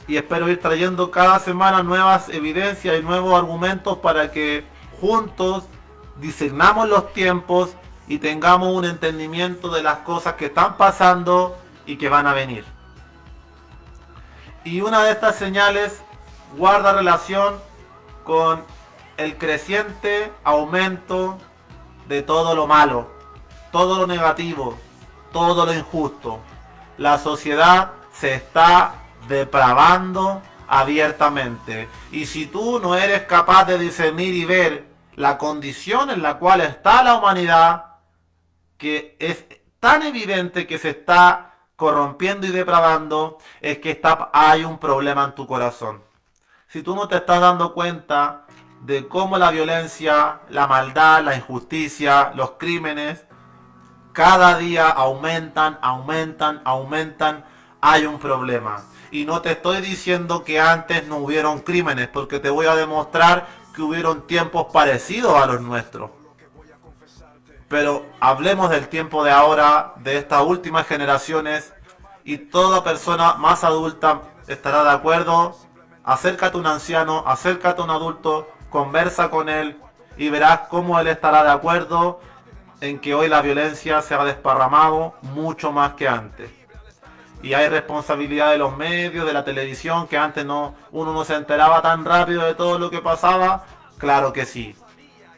[SPEAKER 2] y espero ir trayendo cada semana nuevas evidencias y nuevos argumentos para que juntos discernamos los tiempos y tengamos un entendimiento de las cosas que están pasando y que van a venir. Y una de estas señales guarda relación con el creciente aumento de todo lo malo, todo lo negativo, todo lo injusto. La sociedad se está depravando abiertamente. Y si tú no eres capaz de discernir y ver la condición en la cual está la humanidad, que es tan evidente que se está corrompiendo y depravando, es que hay un problema en tu corazón. Si tú no te estás dando cuenta de cómo la violencia, la maldad, la injusticia, los crímenes, cada día aumentan, hay un problema. Y no te estoy diciendo que antes no hubieron crímenes, porque te voy a demostrar que hubieron tiempos parecidos a los nuestros. Pero hablemos del tiempo de ahora, de estas últimas generaciones, y toda persona más adulta estará de acuerdo. Acércate a un anciano, acércate a un adulto, conversa con él y verás cómo él estará de acuerdo en que hoy la violencia se ha desparramado mucho más que antes. Y hay responsabilidad de los medios, de la televisión, que antes uno no se enteraba tan rápido de todo lo que pasaba. Claro que sí.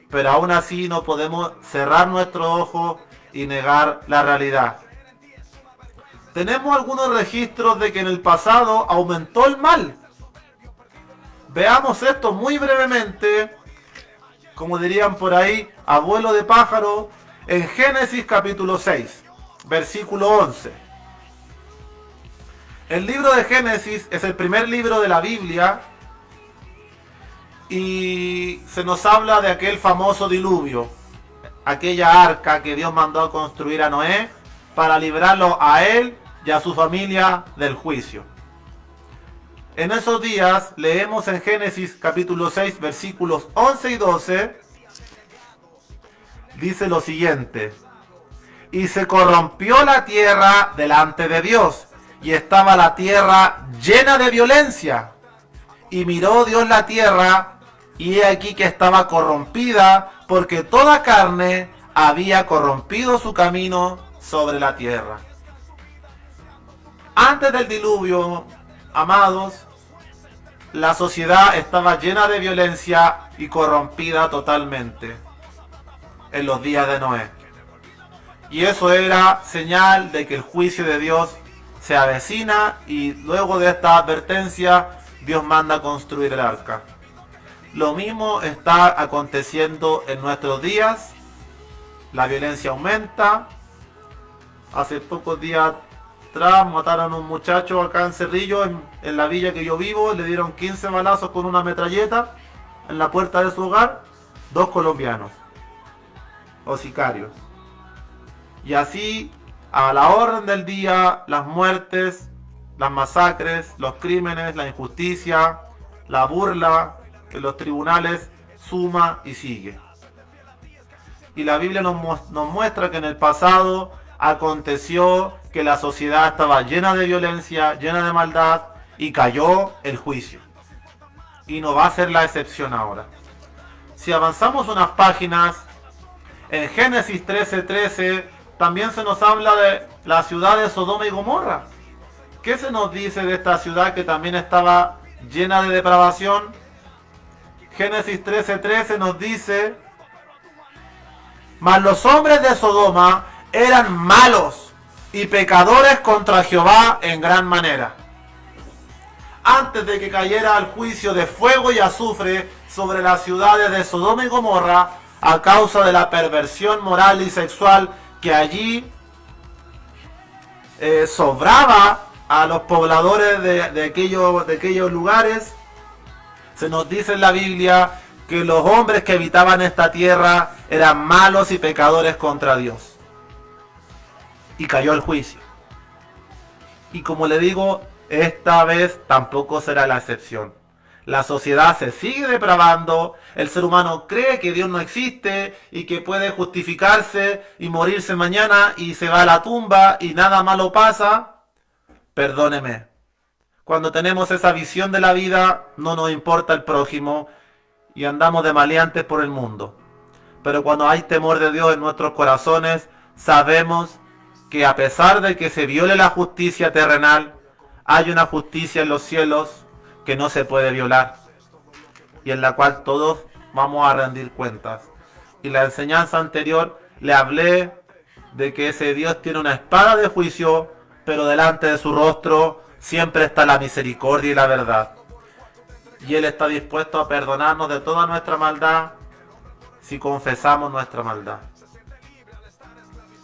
[SPEAKER 2] Pero aún así no podemos cerrar nuestros ojos y negar la realidad. Tenemos algunos registros de que en el pasado aumentó el mal. Veamos esto muy brevemente, como dirían por ahí, abuelo de pájaro, en Génesis capítulo 6, versículo 11. El libro de Génesis es el primer libro de la Biblia y se nos habla de aquel famoso diluvio, aquella arca que Dios mandó a construir a Noé para librarlo a él y a su familia del juicio. En esos días leemos en Génesis capítulo 6 versículos 11 y 12, dice lo siguiente: y se corrompió la tierra delante de Dios, y estaba la tierra llena de violencia. Y miró Dios la tierra, y he aquí que estaba corrompida, porque toda carne había corrompido su camino sobre la tierra. Antes del diluvio, amados, la sociedad estaba llena de violencia y corrompida totalmente en los días de Noé. Y eso era señal de que el juicio de Dios se avecina, y luego de esta advertencia Dios manda construir el arca. Lo mismo está aconteciendo en nuestros días. La violencia aumenta. Hace pocos días atrás mataron a un muchacho acá en Cerrillo, en la villa que yo vivo. Le dieron 15 balazos con una metralleta en la puerta de su hogar. 2 colombianos o sicarios. Y así, a la orden del día, las muertes, las masacres, los crímenes, la injusticia, la burla en los tribunales suma y sigue. Y la Biblia nos muestra que en el pasado aconteció que la sociedad estaba llena de violencia, llena de maldad, y cayó el juicio. Y no va a ser la excepción ahora. Si avanzamos unas páginas, en Génesis 13:13, también se nos habla de la ciudad de Sodoma y Gomorra. ¿Qué se nos dice de esta ciudad que también estaba llena de depravación? Génesis 13:13 nos dice: mas los hombres de Sodoma eran malos y pecadores contra Jehová en gran manera. Antes de que cayera el juicio de fuego y azufre sobre las ciudades de Sodoma y Gomorra, a causa de la perversión moral y sexual que allí sobraba a los pobladores de aquellos lugares, se nos dice en la Biblia que los hombres que habitaban esta tierra eran malos y pecadores contra Dios. Y cayó el juicio. Y como le digo, esta vez tampoco será la excepción. La sociedad se sigue depravando, el ser humano cree que Dios no existe y que puede justificarse y morirse mañana y se va a la tumba y nada malo pasa. Perdóneme, cuando tenemos esa visión de la vida no nos importa el prójimo y andamos de maleantes por el mundo. Pero cuando hay temor de Dios en nuestros corazones, sabemos que a pesar de que se viole la justicia terrenal, hay una justicia en los cielos que no se puede violar y en la cual todos vamos a rendir cuentas. Y la enseñanza anterior le hablé de que ese Dios tiene una espada de juicio, pero delante de su rostro siempre está la misericordia y la verdad. Y Él está dispuesto a perdonarnos de toda nuestra maldad si confesamos nuestra maldad.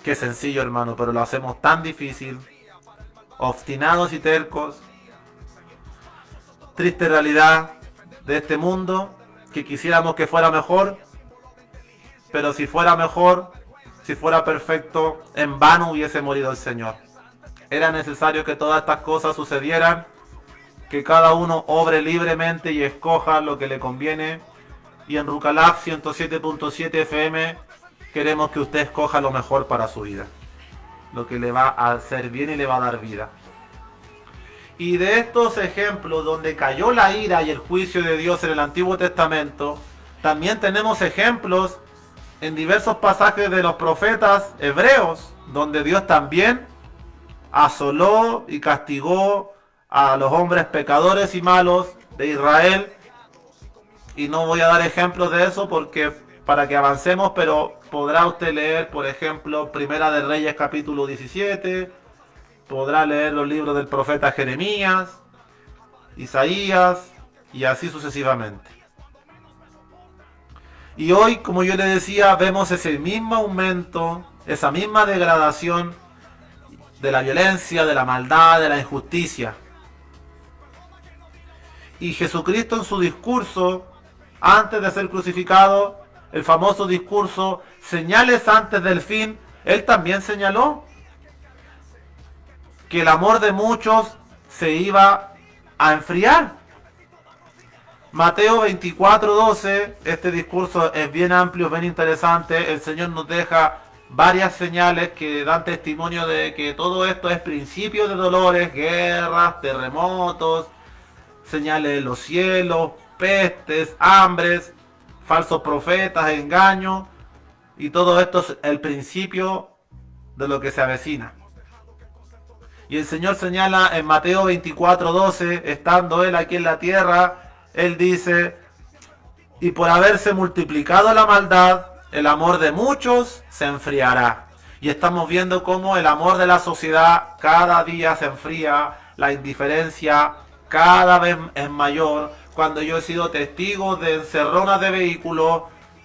[SPEAKER 2] Qué sencillo, hermano, pero lo hacemos tan difícil, obstinados y tercos. Triste realidad de este mundo, que quisiéramos que fuera mejor, pero si fuera mejor, si fuera perfecto, en vano hubiese morido el Señor. Era necesario que todas estas cosas sucedieran, que cada uno obre libremente y escoja lo que le conviene. Y en Rucalaf 107.7 FM queremos que usted escoja lo mejor para su vida, lo que le va a hacer bien y le va a dar vida. Y de estos ejemplos donde cayó la ira y el juicio de Dios en el Antiguo Testamento, también tenemos ejemplos en diversos pasajes de los profetas hebreos, donde Dios también asoló y castigó a los hombres pecadores y malos de Israel. Y no voy a dar ejemplos de eso porque para que avancemos, pero podrá usted leer, por ejemplo, Primera de Reyes capítulo 17, podrá leer los libros del profeta Jeremías, Isaías y así sucesivamente. Y hoy, como yo le decía, vemos ese mismo aumento, esa misma degradación de la violencia, de la maldad, de la injusticia. Y Jesucristo en su discurso, antes de ser crucificado, el famoso discurso, señales antes del fin, Él también señaló que el amor de muchos se iba a enfriar. Mateo 24:12, este discurso es bien amplio, bien interesante. El Señor nos deja varias señales que dan testimonio de que todo esto es principio de dolores, guerras, terremotos, señales de los cielos, pestes, hambres, falsos profetas, engaños, y todo esto es el principio de lo que se avecina. Y el Señor señala en Mateo 24:12, estando Él aquí en la tierra, Él dice: y por haberse multiplicado la maldad, el amor de muchos se enfriará. Y estamos viendo cómo el amor de la sociedad cada día se enfría, la indiferencia cada vez es mayor. Cuando yo he sido testigo de encerronas de vehículos,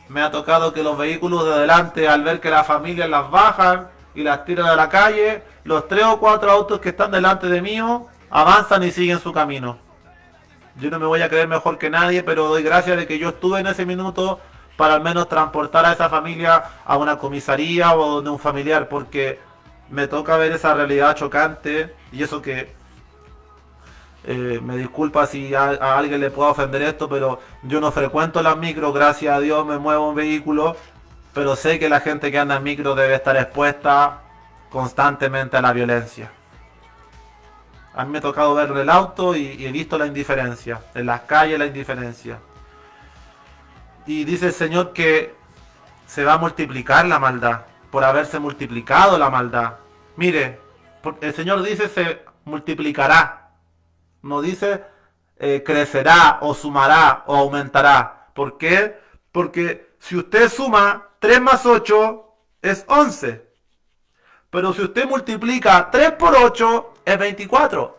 [SPEAKER 2] me ha tocado que los vehículos de adelante, al ver que las familias las bajan y las tiran a la calle, los 3 o 4 autos que están delante de mí avanzan y siguen su camino. Yo no me voy a creer mejor que nadie, pero doy gracias de que yo estuve en ese minuto para al menos transportar a esa familia a una comisaría o donde un familiar, porque me toca ver esa realidad chocante. Y eso que me disculpa si a alguien le pueda ofender esto, pero yo no frecuento las micros, gracias a Dios me muevo en vehículo, pero sé que la gente que anda en micro debe estar expuesta constantemente a la violencia. A mí me ha tocado ver el auto y he visto la indiferencia, en las calles la indiferencia. Y dice el Señor que se va a multiplicar la maldad. por haberse multiplicado la maldad. Mire, el Señor dice se multiplicará. No dice crecerá o sumará o aumentará. ¿Por qué? Porque si usted suma 3 más 8 es 11. Pero si usted multiplica 3 por 8 es 24.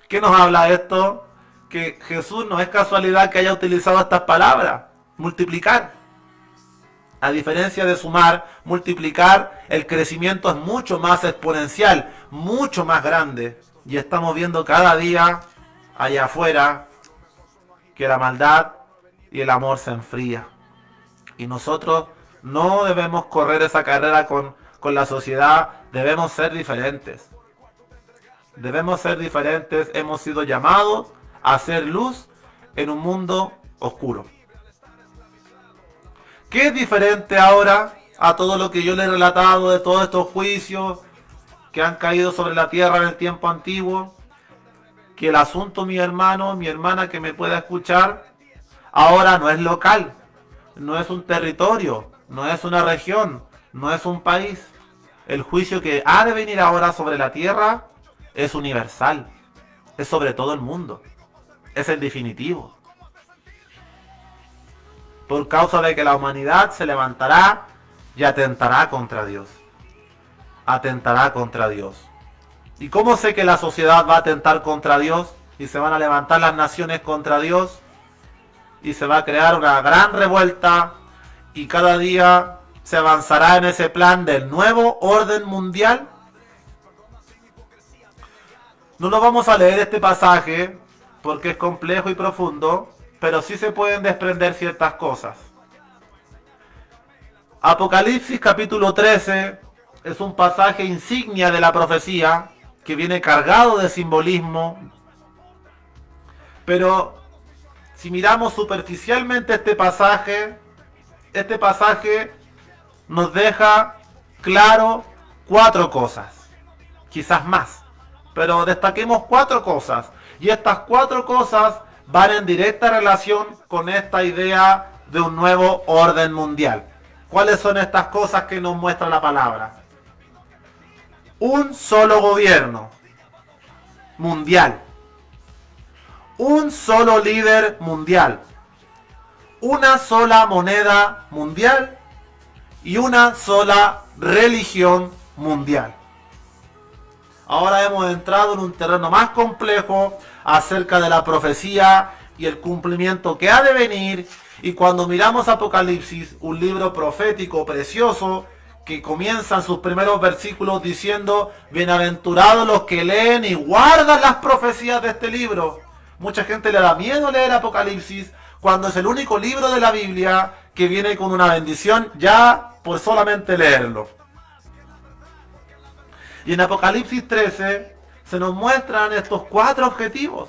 [SPEAKER 2] ¿Qué nos habla esto? Que Jesús no es casualidad que haya utilizado estas palabras. Multiplicar. A diferencia de sumar, multiplicar, el crecimiento es mucho más exponencial, mucho más grande. Y estamos viendo cada día allá afuera que la maldad y el amor se enfría. Y nosotros no debemos correr esa carrera con la sociedad, debemos ser diferentes. Debemos ser diferentes, hemos sido llamados a hacer luz en un mundo oscuro. ¿Qué es diferente ahora a todo lo que yo le he relatado de todos estos juicios que han caído sobre la tierra en el tiempo antiguo? Que el asunto, mi hermano, mi hermana que me pueda escuchar, ahora no es local, no es un territorio, no es una región, no es un país. El juicio que ha de venir ahora sobre la tierra es universal, es sobre todo el mundo, es el definitivo. Por causa de que la humanidad se levantará y atentará contra Dios. Atentará contra Dios. ¿Y cómo sé que la sociedad va a atentar contra Dios? Y se van a levantar las naciones contra Dios. Y se va a crear una gran revuelta. Y cada día se avanzará en ese plan del nuevo orden mundial. No lo vamos a leer este pasaje porque es complejo y profundo, pero sí se pueden desprender ciertas cosas. Apocalipsis capítulo 13 es un pasaje insignia de la profecía que viene cargado de simbolismo. Pero si miramos superficialmente este pasaje nos deja claro 4 cosas, quizás más, pero destaquemos 4 cosas. Y estas 4 cosas van en directa relación con esta idea de un nuevo orden mundial. ¿Cuáles son estas cosas que nos muestra la palabra? Un solo gobierno mundial. Un solo líder mundial. Una sola moneda mundial. Y una sola religión mundial. Ahora hemos entrado en un terreno más complejo acerca de la profecía y el cumplimiento que ha de venir. Y cuando miramos Apocalipsis, un libro profético precioso, que comienza en sus primeros versículos diciendo: bienaventurados los que leen y guardan las profecías de este libro. Mucha gente le da miedo leer Apocalipsis cuando es el único libro de la Biblia que viene con una bendición ya por solamente leerlo. Y en Apocalipsis 13 se nos muestran estos 4 objetivos.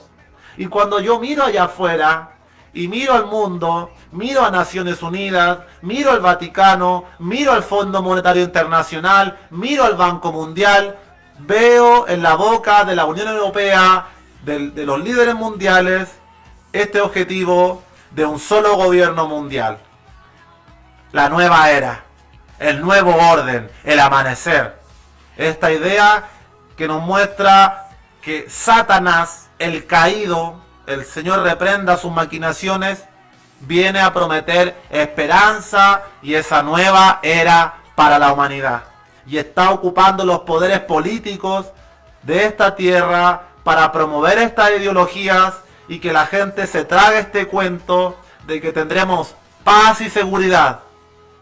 [SPEAKER 2] Y cuando yo miro allá afuera, y miro al mundo, miro a Naciones Unidas, miro al Vaticano, miro al Fondo Monetario Internacional, miro al Banco Mundial, veo en la boca de la Unión Europea, de los líderes mundiales, este objetivo de un solo gobierno mundial. La nueva era, el nuevo orden, el amanecer. Esta idea que nos muestra que Satanás, el caído, el Señor reprenda sus maquinaciones, viene a prometer esperanza y esa nueva era para la humanidad. Y está ocupando los poderes políticos de esta tierra para promover estas ideologías y que la gente se trague este cuento de que tendremos paz y seguridad.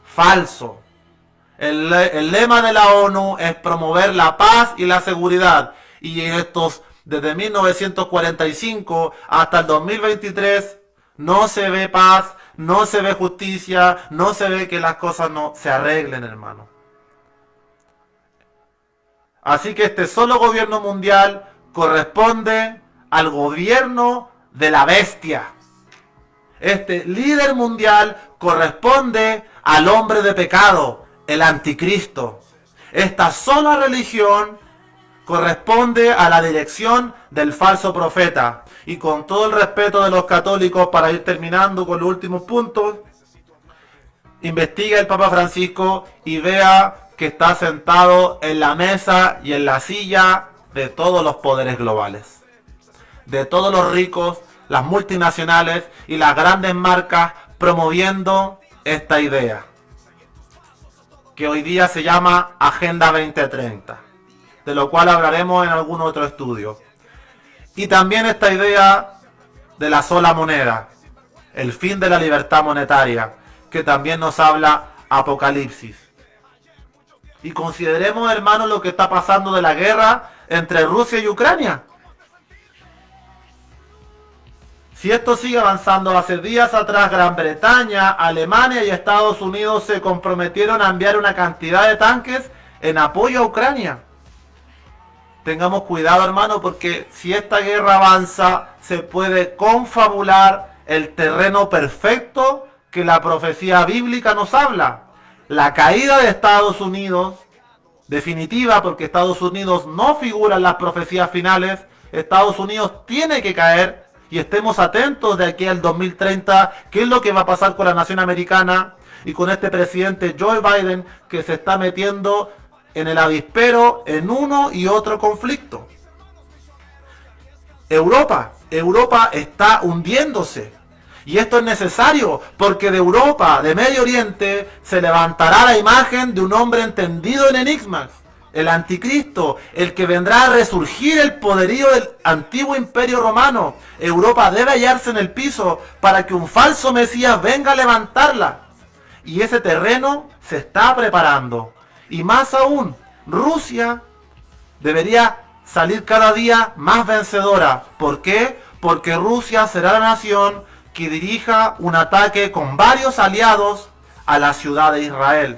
[SPEAKER 2] Falso. El lema de la ONU es promover la paz y la seguridad. Y en estos, desde 1945 hasta el 2023, no se ve paz, no se ve justicia, no se ve que las cosas no se arreglen, hermano. Así que este solo gobierno mundial corresponde al gobierno de la bestia. Este líder mundial corresponde al hombre de pecado, el anticristo. Esta sola religión corresponde a la dirección del falso profeta. Y con todo el respeto de los católicos, para ir terminando con los últimos puntos, investigue el Papa Francisco y vea que está sentado en la mesa y en la silla de todos los poderes globales, de todos los ricos, las multinacionales y las grandes marcas promoviendo esta idea, que hoy día se llama Agenda 2030, de lo cual hablaremos en algún otro estudio. Y también esta idea de la sola moneda, el fin de la libertad monetaria, que también nos habla Apocalipsis. Y consideremos, hermanos, lo que está pasando de la guerra entre Rusia y Ucrania. Si esto sigue avanzando, hace días atrás Gran Bretaña, Alemania y Estados Unidos se comprometieron a enviar una cantidad de tanques en apoyo a Ucrania. Tengamos cuidado, hermano, porque si esta guerra avanza, se puede confabular el terreno perfecto que la profecía bíblica nos habla. La caída de Estados Unidos, definitiva, porque Estados Unidos no figura en las profecías finales. Estados Unidos tiene que caer, y estemos atentos de aquí al 2030, qué es lo que va a pasar con la nación americana y con este presidente Joe Biden, que se está metiendo en el avispero en uno y otro conflicto. Europa está hundiéndose. Y esto es necesario, porque de Europa, de Medio Oriente, se levantará la imagen de un hombre entendido en enigmas, el anticristo, el que vendrá a resurgir el poderío del antiguo imperio romano. Europa debe hallarse en el piso para que un falso Mesías venga a levantarla. Y ese terreno se está preparando. Y más aún, Rusia debería salir cada día más vencedora. ¿Por qué? Porque Rusia será la nación que dirija un ataque con varios aliados a la ciudad de Israel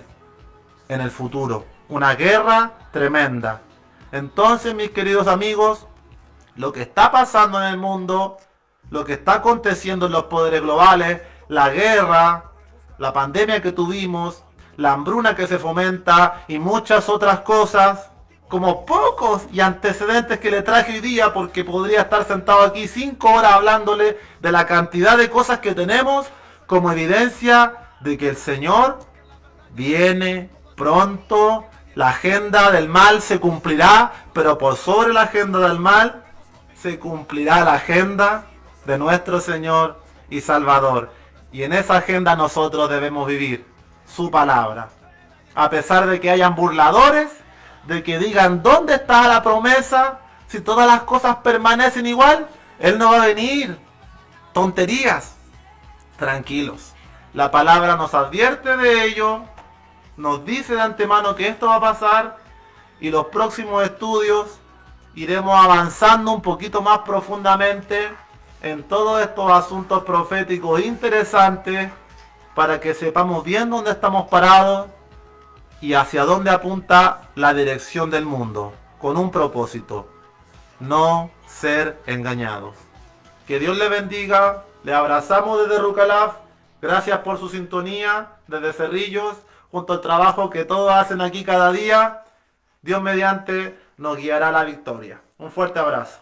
[SPEAKER 2] en el futuro. Una guerra tremenda. Entonces, mis queridos amigos, lo que está pasando en el mundo, lo que está aconteciendo en los poderes globales, la guerra, la pandemia que tuvimos, la hambruna que se fomenta y muchas otras cosas, como pocos y antecedentes que le traje hoy día, porque podría estar sentado aquí 5 horas hablándole de la cantidad de cosas que tenemos como evidencia de que el Señor viene pronto. La agenda del mal se cumplirá, pero por sobre la agenda del mal se cumplirá la agenda de nuestro Señor y Salvador. Y en esa agenda nosotros debemos vivir su palabra. A pesar de que hayan burladores, de que digan ¿dónde está la promesa? Si todas las cosas permanecen igual, Él no va a venir. Tonterías. Tranquilos. La palabra nos advierte de ello, nos dice de antemano que esto va a pasar, y los próximos estudios iremos avanzando un poquito más profundamente en todos estos asuntos proféticos interesantes, para que sepamos bien dónde estamos parados y hacia dónde apunta la dirección del mundo, con un propósito: no ser engañados. Que Dios le bendiga. Le abrazamos desde Rucalaf. Gracias por su sintonía desde Cerrillos, junto al trabajo que todos hacen aquí cada día. Dios mediante nos guiará a la victoria. Un fuerte abrazo.